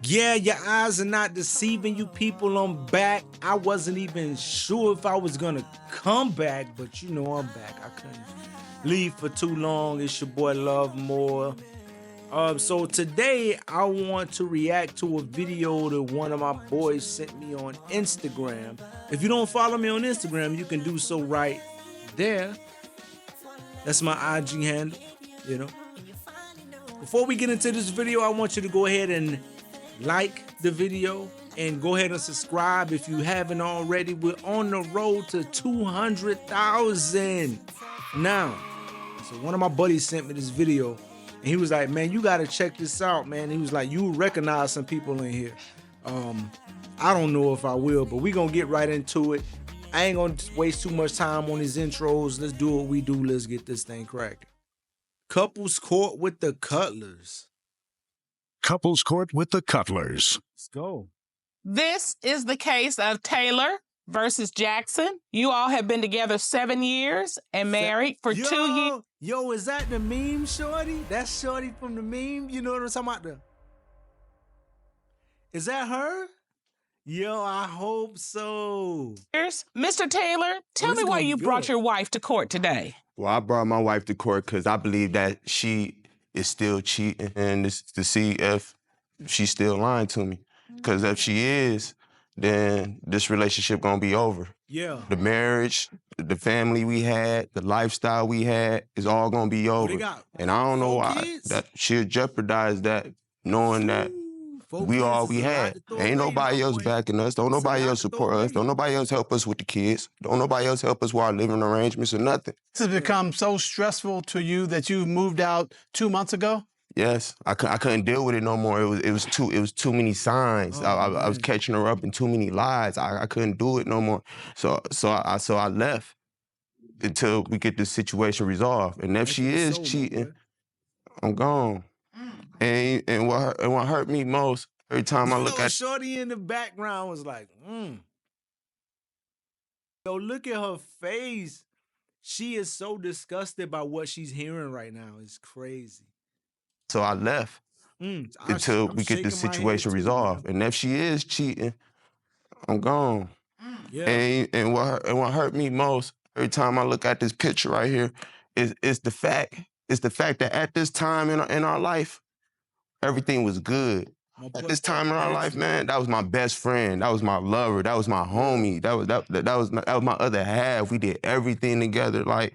Yeah, your eyes are not deceiving you people. I'm back. I wasn't even sure if I was gonna come back, but you know I'm back. I couldn't leave for too long. It's your boy Love More. So today I want to react to a video that one of my boys sent me on Instagram. If you don't follow me on Instagram, you can do so right there. That's my IG handle, you know. Before we get into this video, I want you to go ahead and like the video and go ahead and subscribe if you haven't already. We're on the road to 200,000 now. So one of my buddies sent me this video and he was like, man, you gotta check this out, man. He was like, you recognize some people in here. I don't know if I will, but we gonna get right into it. I ain't gonna waste too much time on these intros. Let's do what we do. Let's get this thing cracking. Couples court with the Cutlers. Couples court with the Cutlers. Let's go. This is the case of Taylor versus Jackson. You all have been together 7 years and married for 2 years. Yo, is that the meme, shorty? That's shorty from the meme? You know what I'm talking about? Is that her? Yo, I hope so. Mr. Taylor, tell me why you brought your wife to court today. Well, I brought my wife to court because I believe that she is still cheating and to see if she's still lying to me. Because if she is, then this relationship gonna be over. Yeah. The marriage, the family we had, the lifestyle we had is all gonna be over. And I don't know why that she'll jeopardize that, knowing that we all we had. Ain't nobody else backing us. Don't nobody else support us. Don't nobody else help us with the kids. Don't nobody else help us with our living arrangements or nothing. This has become so stressful to you that you moved out 2 months ago? Yes, I couldn't deal with it no more. It was too many signs. I was catching her up in too many lies. I couldn't do it no more. So I left until we get this situation resolved. And if she is cheating, I'm gone. And what hurt me most every time I look at shorty in the background was like, Yo, look at her face. She is so disgusted by what she's hearing right now. It's crazy. So I left until we get this situation resolved. And if she is cheating, I'm gone. Yeah. And what hurt me most every time I look at this picture right here is the fact that at this time in our life, everything was good. At this time in our life, man, that was my best friend. That was my lover. That was my homie. That was my other half. We did everything together, like,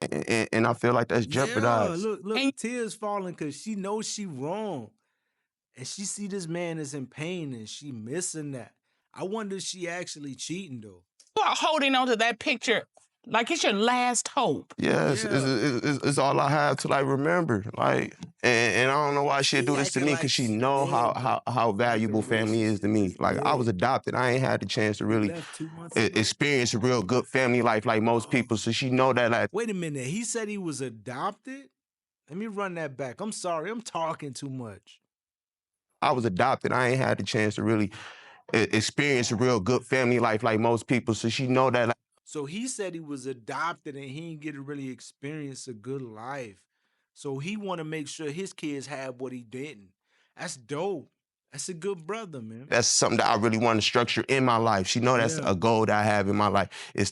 and I feel like that's jeopardized. Yeah, look, tears falling because she knows she wrong, and she see this man is in pain, and she missing that. I wonder if she actually cheating though. You are holding on to that picture like it's your last hope. Yes, it's all I have to like remember. Like, and I don't know why she'd do this to me because she know how valuable family is to me. Like, I was adopted. I ain't had the chance to really experience a real good family life like most people. So she know that. Like, wait a minute, he said he was adopted? Let me run that back. I'm sorry, I'm talking too much. I was adopted. I ain't had the chance to really experience a real good family life like most people. So she know that. Like, so he said he was adopted and he didn't get to really experience a good life. So he want to make sure his kids have what he didn't. That's dope. That's a good brother, man. That's something that I really want to structure in my life. She know that's a goal that I have in my life is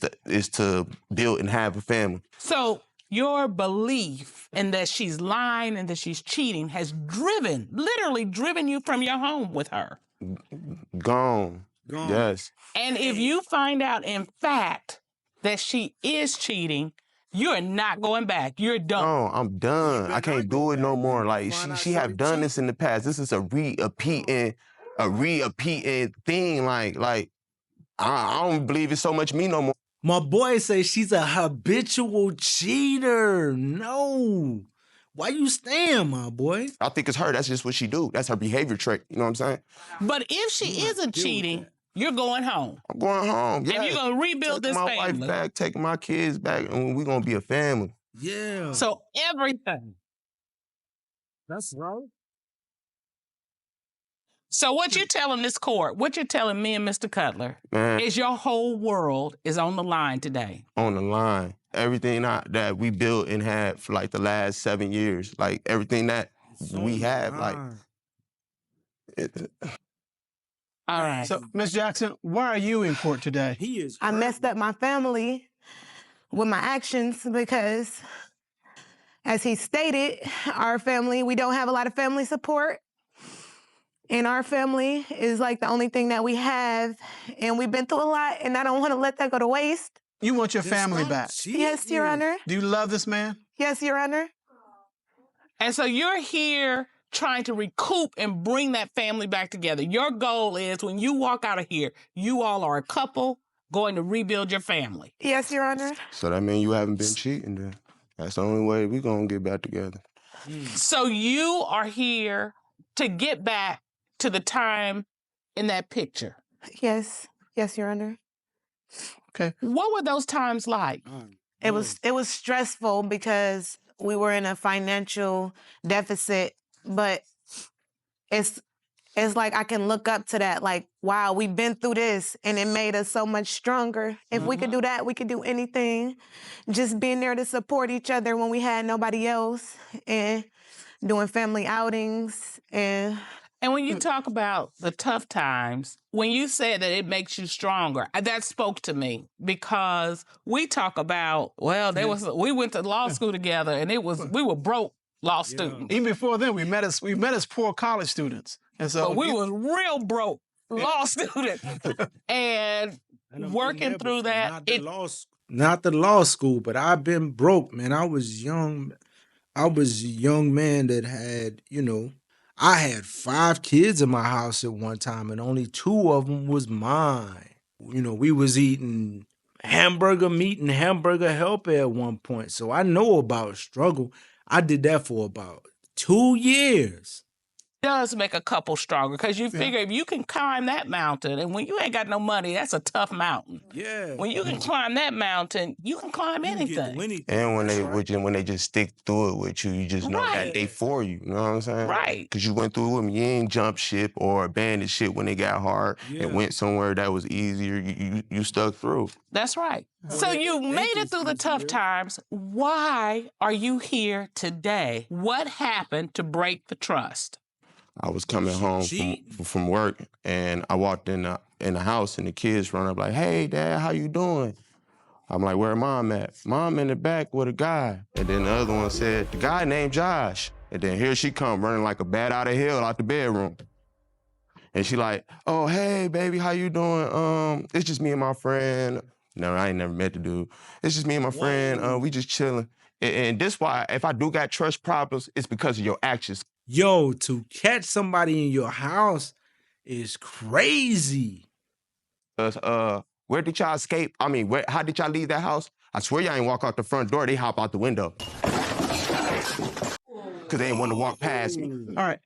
to build and have a family. So your belief in that she's lying and that she's cheating has literally driven you from your home with her. Gone. Yes. And if you find out, in fact, that she is cheating, you're not going back. You're done. No, I'm done. I can't do it no more. Like, she have done this in the past. This is a repeating thing. Like I don't believe it's so much me no more. My boy says she's a habitual cheater. No. Why you staying, my boy? I think it's her. That's just what she do. That's her behavior trait. You know what I'm saying? But if she isn't cheating, you're going home. I'm going home. Yeah. And you're going to rebuild this family. Taking my wife back, taking my kids back, and we're going to be a family. Yeah. So everything. That's right. So what you're telling this court, what you're telling me and Mr. Cutler, is your whole world is on the line today. On the line. Everything that we built and had for like the last 7 years, like everything that we have, like All right. So, Miss Jackson, why are you in court today? He is. I messed up my family with my actions because, as he stated, our family, we don't have a lot of family support. And our family is like the only thing that we have. And we've been through a lot, and I don't want to let that go to waste. You want your family back. Yes, Your Honor. Do you love this man? Yes, Your Honor. And so you're here trying to recoup and bring that family back together. Your goal is when you walk out of here, you all are a couple going to rebuild your family. Yes, Your Honor. So that means you haven't been cheating then. That's the only way we're going to get back together. So you are here to get back to the time in that picture. Yes. Yes, Your Honor. Okay. What were those times like? It was stressful because we were in a financial deficit, but it's like I can look up to that, like, wow, we've been through this and it made us so much stronger. If we could do that, we could do anything. Just being there to support each other when we had nobody else and doing family outings and when you talk about the tough times, when you said that it makes you stronger, that spoke to me because we talk about, well, we went to law school together and we were broke law students. Even before then, we met as poor college students. And so we was real broke law students. And working through that. Not the law school, but I've been broke, man. I was young. I was a young man that had, I had 5 kids in my house at one time, and only 2 of them was mine. We was eating hamburger meat and hamburger helper at one point, so I know about struggle. I did that for about 2 years. Does make a couple stronger because you figure if you can climb that mountain, and when you ain't got no money, that's a tough mountain. Yeah. When you can climb that mountain, you can climb anything. And when they just stick through it with you, you just know that they for you. You know what I'm saying? Right. Because you went through it with me. You ain't jump ship or abandoned shit when it got hard and went somewhere that was easier. You stuck through. That's right. So you made it through the tough times. Why are you here today? What happened to break the trust? I was coming home from work, and I walked in the house, and the kids run up like, "Hey, Dad, how you doing?" I'm like, "Where Mom at?" "Mom in the back with a guy." And then the other one said, "The guy named Josh." And then here she come running like a bat out of hell out the bedroom. And she like, "Oh, hey, baby, how you doing? It's just me and my friend." No, I ain't never met the dude. "It's just me and my friend. We just chilling." And this why, if I do got trust problems, it's because of your actions. Yo, to catch somebody in your house is crazy. Where did y'all escape? I mean, how did y'all leave that house? I swear y'all ain't walk out the front door. They hop out the window. Because they didn't want to walk past me. All right.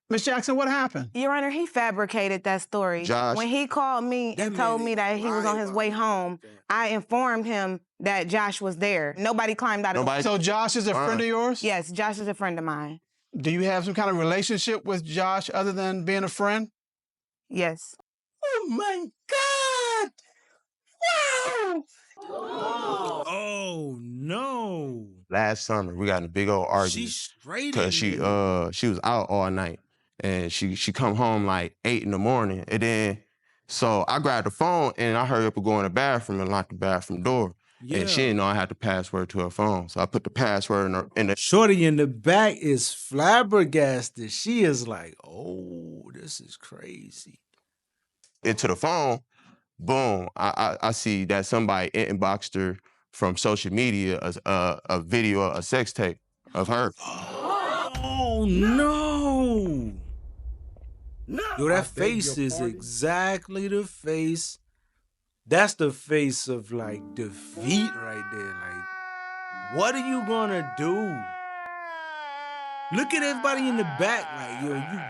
Miss Jackson, what happened? Your Honor, he fabricated that story. Josh. When he called me and told me that he was on his way home, I informed him that Josh was there. Nobody climbed out of the... So Josh is a friend of yours? Yes, Josh is a friend of mine. Do you have some kind of relationship with Josh other than being a friend? Yes. Oh, my God! Wow! Oh, no. Last summer, we got in a big old argument. She's straight because she was out all night, and she come home like 8 in the morning, and then so I grabbed the phone and I hurry up and go in the bathroom and lock the bathroom door. Yeah. And she didn't know I had the password to her phone, so I put the password in the. Shorty in the back is flabbergasted. She is like, "Oh, this is crazy." Into the phone, boom! I see that somebody inboxed her from social media a video, a sex tape of her. Oh no! Yo, that face is exactly the face. That's the face of like defeat right there. Like, what are you gonna do? Look at everybody in the back. Like, yo, you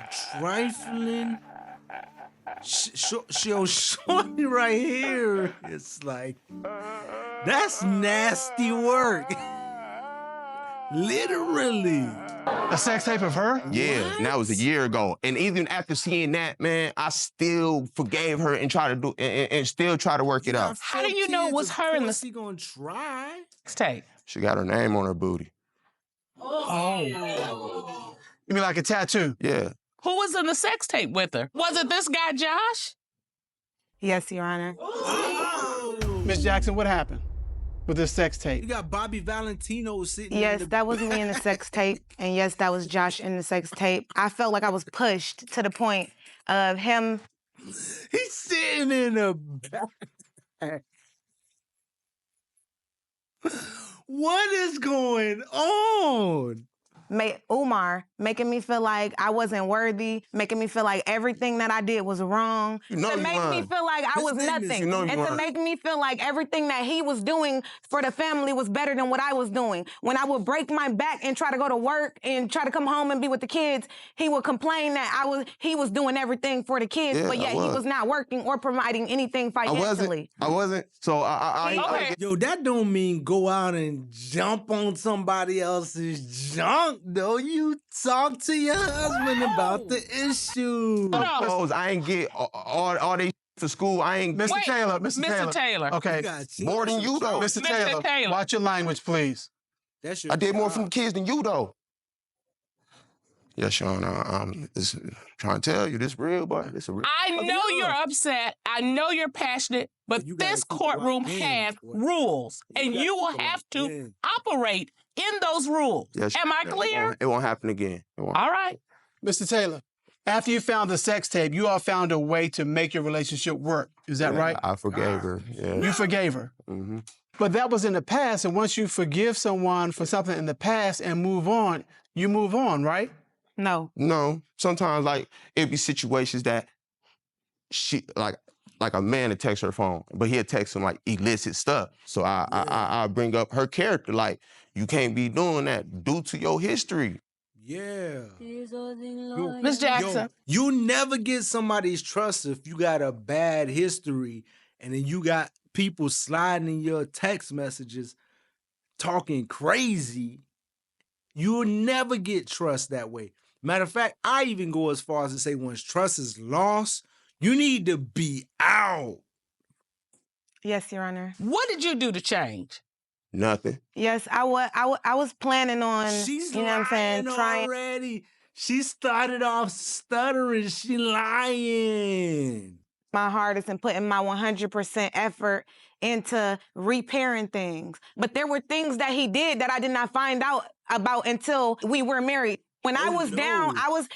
trifling. Shorty right here. It's like, that's nasty work. Literally. A sex tape of her? Yeah, What? and that was a year ago. And even after seeing that, man, I still forgave her and try to do and still try to work it out. How do you know it was her in the He gonna try? tape? She got her name on her booty. You mean like a tattoo? Yeah. Who was in the sex tape with her? Was it this guy, Josh? Yes, Your Honor. Miss Jackson, what happened with this sex tape? You got Bobby Valentino sitting. Yes, that was me in the sex tape. And yes, that was Josh in the sex tape. I felt like I was pushed to the point of him. He's sitting in the back. What is going on? Umar making me feel like I wasn't worthy, making me feel like everything that I did was wrong, You know to you make me lying. feel like I was nothing, you know you and to lying. make me feel like everything that he was doing for the family was better than what I was doing. When I would break my back and try to go to work and try to come home and be with the kids, he would complain that he was doing everything for the kids, Yeah, but yet he was not working or providing anything financially. I wasn't. So I Okay. Yo, that don't mean go out and jump on somebody else's junk, though. You talk to your husband about the issue. suppose I ain't get all they for school. I ain't Mr. Wait, Taylor, Mr. Mr. Taylor. Taylor. Okay, more than you, though. Mr. Mr. Taylor. Watch your language, please. That's your I did more job. for the kids than you, though. Yeah, Sean, I'm trying to tell you, this real, boy. This a real. I know you're upset. I know you're passionate, but You gotta this keep courtroom locked in, has boy. rules, You and gotta you keep will it have locked to in. operate in those rules. Yes, Am I clear? It won't happen again. It won't. All right. Mr. Taylor, after you found the sex tape, you all found a way to make your relationship work. Is that right? I forgave her. Yeah. You forgave her. Mm-hmm. But that was in the past, and once you forgive someone for something in the past and move on, you move on, right? No. No, sometimes like it be situations that she like a man to text her phone, but he'll text him like illicit stuff. So I bring up her character, like you can't be doing that due to your history. Yeah. Miss Jackson. Yo, you never get somebody's trust if you got a bad history and then you got people sliding in your text messages talking crazy. You'll never get trust that way. Matter of fact, I even go as far as to say once trust is lost, you need to be out. Yes, Your Honor. What did you do to change? Nothing. Yes, I was planning on, She's you know what I'm saying, lying trying. already. She started off stuttering. She lying. My hardest and putting my 100% effort into repairing things. But there were things that he did that I did not find out about until we were married. When I was down,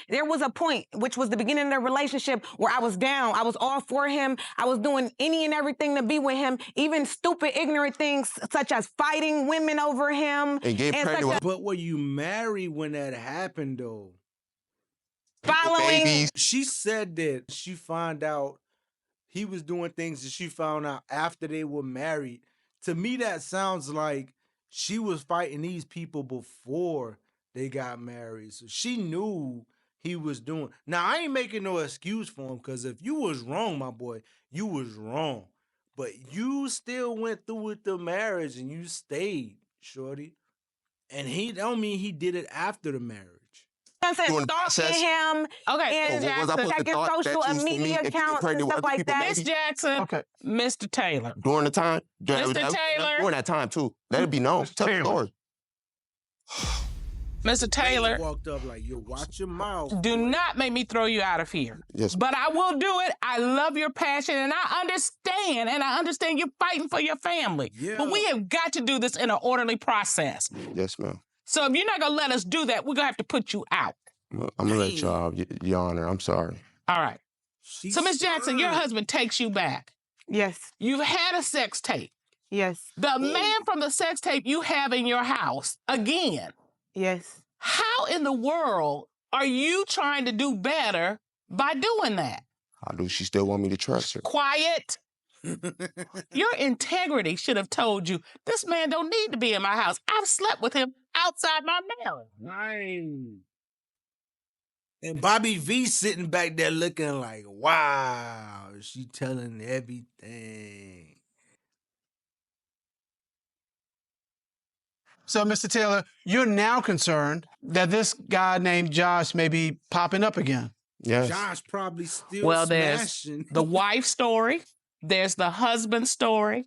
there was a point, which was the beginning of the relationship, where I was down. I was all for him. I was doing any and everything to be with him, even stupid, ignorant things such as fighting women over him. And get pregnant. But were you married when that happened, though? Following. Babies. She said that she found out he was doing things that she found out after they were married. To me, that sounds like she was fighting these people before they got married. So she knew he was doing. Now, I ain't making no excuse for him, because if you was wrong, my boy, you was wrong. But you still went through with the marriage and you stayed, shorty. And he don't mean he did it after the marriage. Doing the process. Stalking him Okay, and Miss was I Jackson. supposed to checking thought social that you and was for me media if you accounts and pregnant with stuff other like people, that. Miss Jackson. Okay. Mr. Taylor. During the time. Mr. Taylor. During that time, too. Let it be known. Tell the story. Mr. Taylor. He walked up like, yo, watch your mouth. Do not make me throw you out of here. Yes. But I will do it. I love your passion, and I understand you're fighting for your family. Yeah. But we have got to do this in an orderly process. Yes, ma'am. So if you're not going to let us do that, we're going to have to put you out. I'm gonna let y'all, Your Honor. I'm sorry. All right. So, Miss Jackson, your husband takes you back. Yes, You've had a sex tape. yes, The man from the sex tape you have in your house, again. yes. How in the world are you trying to do better by doing that? How do she still want me to trust her? Quiet. Your integrity should have told you, this man don't need to be in my house. I've slept with him outside my marriage. Nice. And Bobby V sitting back there looking like, wow, she telling everything. So, Mr. Taylor, you're now concerned that this guy named Josh may be popping up again. Yes. Josh probably still Well, there's smashing. the wife story. There's the husband story.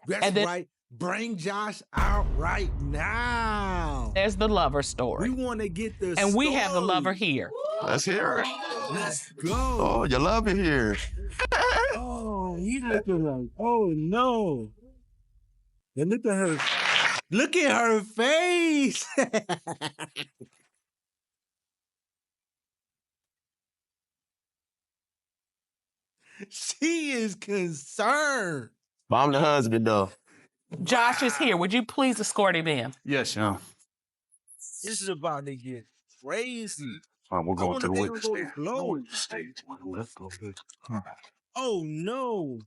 That's and then- right. Bring Josh out right now. There's the lover story. We want to get the And we have the story. lover here. Let's hear it. Let's go. Oh, you love it here. Oh, he looking like, oh no. And look at her. Look at her face. She is concerned. But I'm the husband, though. Josh is here. Would you please escort him in? Yes, yeah. This is about to get crazy. All right, we're going to the witness witness stand. stand. Stage. Let's go. All right. Oh no.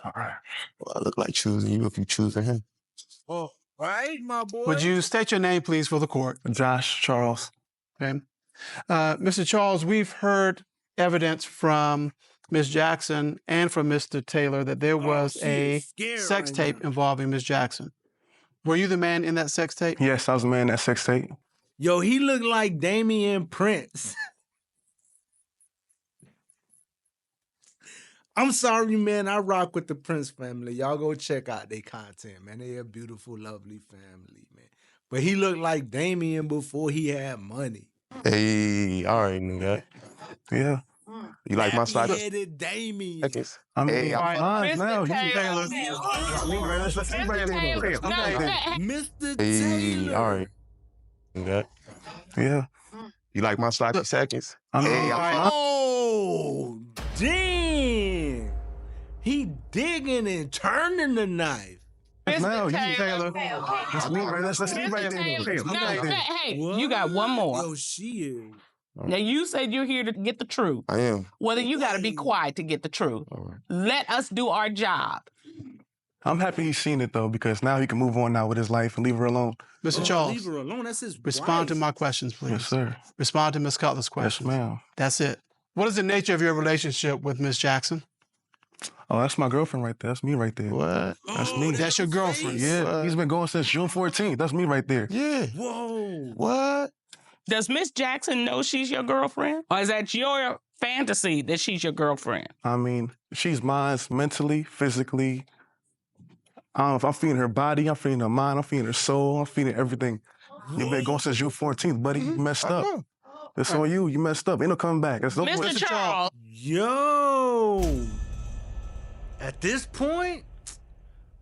All right. Well, I look like choosing you if you choosing him. Oh, right, my boy. Would you state your name, please, for the court? Josh Charles. Okay. Mr. Charles, we've heard evidence from Ms. Jackson and from Mr. Taylor that there was she a is scared sex right tape now. involving Ms. Jackson. Were you the man in that sex tape? Yes, I was the man that sex tape. Yo, he looked like Damian Prince. I'm sorry, man. I rock with the Prince family. Y'all go check out their content, man. They a beautiful, lovely family, man. But he looked like Damian before he had money. Hey, all right, knew that. Yeah. You like my sloppy Happy-headed Damian. seconds? I mean, Hey, I'm fine Mr. now. You Taylor. Mr. Hey, Taylor. all right. Knew that. Yeah. You like my sloppy seconds? I mean, Hey, I'm fine. Oh, damn. He digging and turning the knife. now, you Taylor. Taylor. Let's leave right. Let's leave right there. No, hey, What? you got one more. Yo, she is. Now, you said you're here to get the truth. I am. Well, then you got to be quiet to get the truth. All right. Let us do our job. I'm happy he's seen it though, because now he can move on now with his life and leave her alone. Mr. Oh, Charles, leave her alone. That's his respond to wife. my questions, please. Yes, sir. Respond to Ms. Cutler's Yes, questions. ma'am. That's it. What is the nature of your relationship with Ms. Jackson? Oh, that's my girlfriend right there. That's me right there. What? That's Oh, me. That's your girlfriend. face. Yeah, he's been going since June 14th. That's me right there. Yeah. Whoa. What? Does Miss Jackson know she's your girlfriend? Or is that your fantasy that she's your girlfriend? I mean, she's mine mentally, physically. I'm feeding her body, I'm feeding her mind, I'm feeding her soul, I'm feeding everything. You've been going since June 14th, buddy. You messed I up. know. It's on you. You messed up. Ain't no coming back. It's over with. Mr. Charles, Yo. At this point,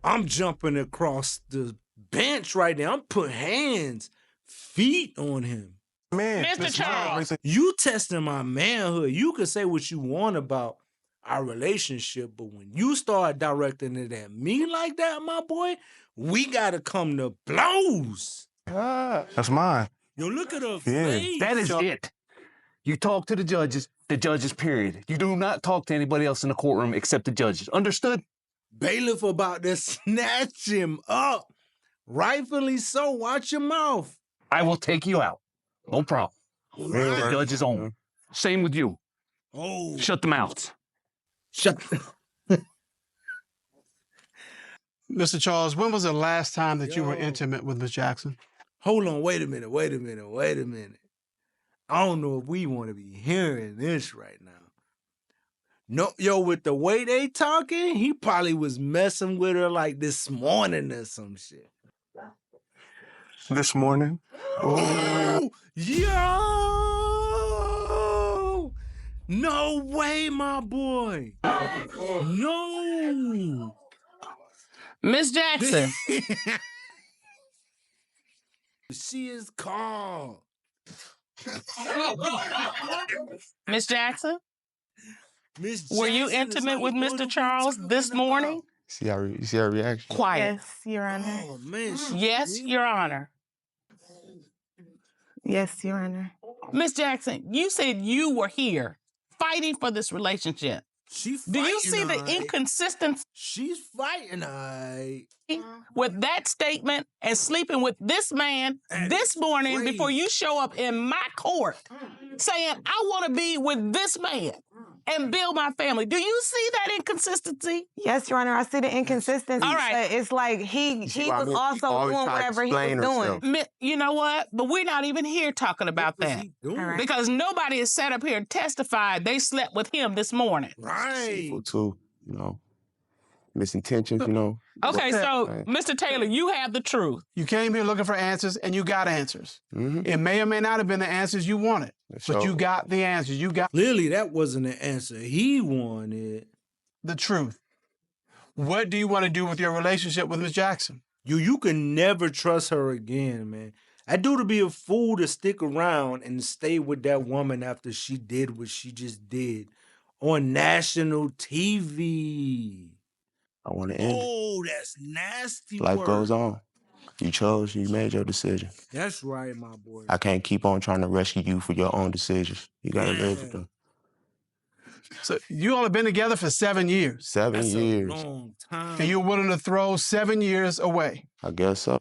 I'm jumping across the bench right now. I'm putting hands, feet on him. Man, Mr. Mr. Charles. Right You testing my manhood. You can say what you want about our relationship, but when you start directing it at me like that, my boy, we gotta come to blows. Ah. That's mine. Yo, look at her Yeah. face. That is it. You talk to the judges, period. You do not talk to anybody else in the courtroom except the judges. Understood? Bailiff about to snatch him up. Rightfully so. Watch your mouth. I will take you out. No problem. The judge is on. Same with you. Oh, Shut the mouths. shut. Mr. Charles, when was the last time that you were intimate with Ms. Jackson? Hold on. Wait a minute. I don't know if we want to be hearing this right now. No, yo, with the way they talking, he probably was messing with her like this morning or some shit. This morning, Oh, yo! No way, my boy. No. Miss Jackson, She is calm. Miss Jackson, Miss were you Jackson is intimate like, with what Mr. are we Charles talking this morning? about? You see her reaction? Quiet. Yes, Your Honor. Oh, man. Yes, Your Honor. Yes, Your Honor. Miss Jackson, you said you were here fighting for this relationship. She Do you fighting, see the alright. inconsistency She's fighting, alright. with that statement and sleeping with this man That this is morning crazy. before you show up in my court saying, I want to be with this man and build my family? Do you see that inconsistency? Yes, Your Honor. I see the inconsistency. All right. But it's like he see what I was mean? She also always doing try to whatever he was explain doing. herself. You know what? But we're not even here talking about What was that. he doing? All right. Because nobody has sat up here and testified they slept with him this morning. Right. People too, you know. misintentions, you know. Okay, so Right. Mr. Taylor, you have the truth. You came here looking for answers, and you got answers. Mm-hmm. It may or may not have been the answers you wanted, but you got the answers. You got Clearly, that wasn't the answer he wanted. the truth. What do you want to do with your relationship with Miss Jackson? You can never trust her again, man. I do to be a fool to stick around and stay with that woman after she did what she just did on national TV. I want to end it. Oh, that's nasty. Life work. goes on. You chose, you made your decision. That's right, my boy. I can't keep on trying to rescue you for your own decisions. You gotta live with them. So you all have been together for 7 years. 7 That's years. a long time. And you're willing to throw 7 years away. I guess so.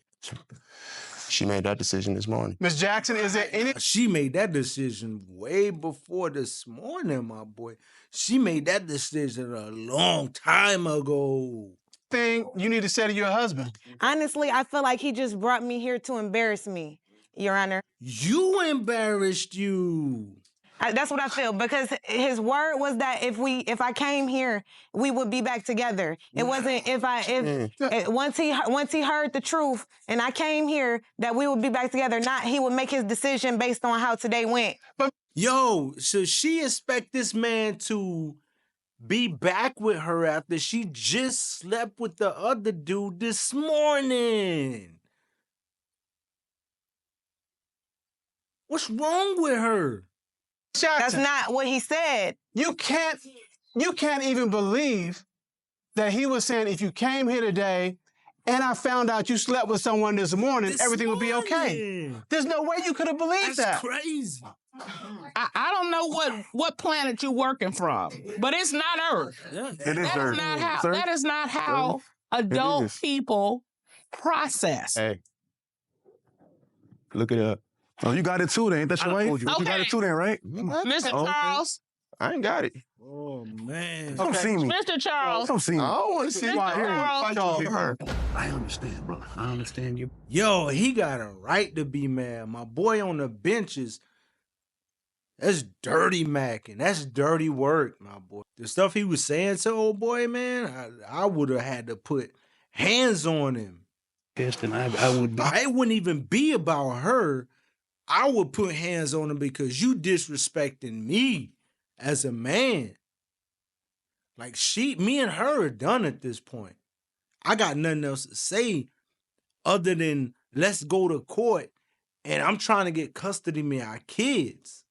She made that decision this morning. Miss Jackson, is there any She made that decision way before this morning, my boy. She made that decision a long time ago. thing you need to say to your husband? Honestly, I feel like he just brought me here to embarrass me, Your Honor. You embarrassed you. That's what I feel, because his word was that if I came here, we would be back together. It wasn't once he heard the truth and I came here that we would be back together. Not he would make his decision based on how today went. Yo, so she expect this man to be back with her after she just slept with the other dude this morning. What's wrong with her? That's not what he said. You can't even believe that he was saying if you came here today and I found out you slept with someone this morning, everything would be okay. There's no way you could have believed that. That's crazy. I don't know what planet you're working from, but it's not Earth. It is Earth. That is not how adult people process. Hey, look it up. Oh, you got it too then, ain't that your way? Okay. You got it too then, right? Mr. Oh, okay. Charles. I ain't got it. Oh, man. Come see me. Mr. Charles. Come see me. I don't want to see Mr. why Charles. her. I understand, brother. I understand you. Yo, he got a right to be mad. My boy on the benches, that's dirty macking. That's dirty work, my boy. The stuff he was saying to old boy, man, I would have had to put hands on him. Yes, then I would be. It wouldn't even be about her. I would put hands on him because you disrespecting me as a man. Like me and her are done at this point. I got nothing else to say other than let's go to court and I'm trying to get custody of our kids.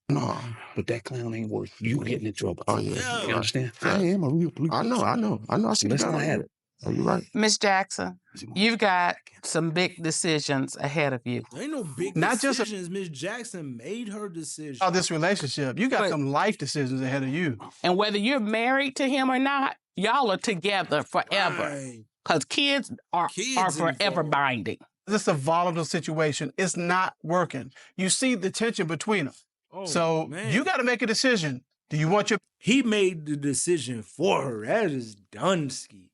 No. But that clown ain't worth you getting in trouble. Oh, yeah. You understand? Yeah. I am a real police. I know. I see Let's that. not have it. Oh, you right. Miss Jackson, you've got some big decisions ahead of you. There ain't no big Not just decisions. Miss Jackson made her decision. About this relationship, you got some life decisions ahead of you. And whether you're married to him or not, y'all are together forever. Right. Because kids are forever involved. binding. This is a volatile situation. It's not working. You see the tension between them. Oh, So man. you got to make a decision. Do you want your He made the decision for her. That is Dunsky.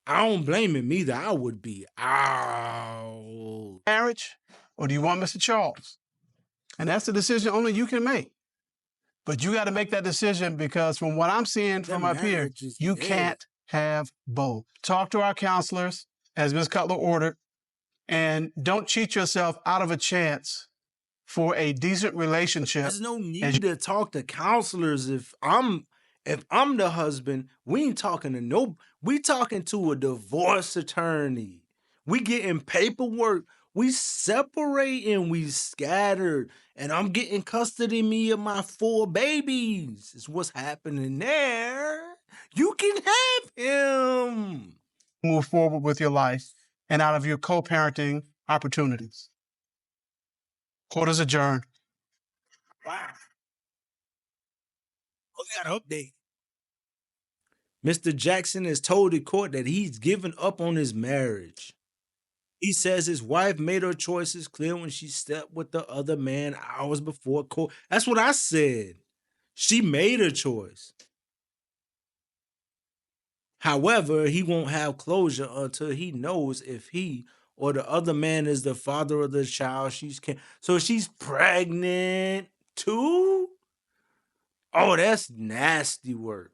I don't blame him either. I would be out. marriage or do you want Mr. Charles? And that's the decision only you can make. But you got to make that decision because from what I'm seeing from up here, marriage is you dead. can't have both. Talk to our counselors, as Ms. Cutler ordered, and don't cheat yourself out of a chance for a decent relationship. There's no need to talk to counselors if I'm the husband. We ain't talking to we talking to a divorce attorney. We getting paperwork. We separating, we scattered, and I'm getting custody of me of my 4 babies. Is what's happening there. You can have him. Move forward with your life and out of your co-parenting opportunities. Court is adjourned. Wow. We got an update. Mr. Jackson has told the court that he's given up on his marriage. He says his wife made her choices clear when she slept with the other man hours before court. That's what I said. She made her choice. However, he won't have closure until he knows if he or the other man is the father of the child so she's pregnant too? Oh, that's nasty work.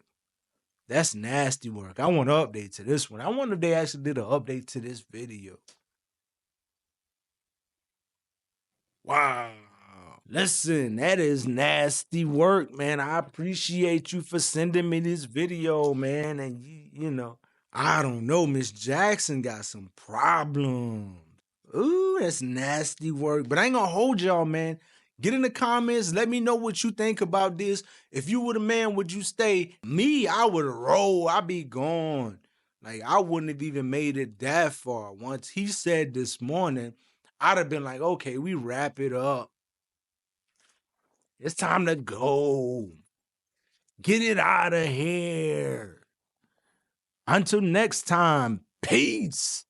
That's nasty work. I want an update to this one. I wonder if they actually did an update to this video. Wow. Listen, that is nasty work, man. I appreciate you for sending me this video, man. And you know, I don't know, Miss Jackson got some problems. Ooh, that's nasty work. But I ain't gonna hold y'all, man. Get in the comments. Let me know what you think about this. If you were the man, would you stay? Me, I would roll. I'd be gone. Like, I wouldn't have even made it that far. Once he said this morning, I'd have been like, okay, we wrap it up. It's time to go. Get it out of here. Until next time, peace.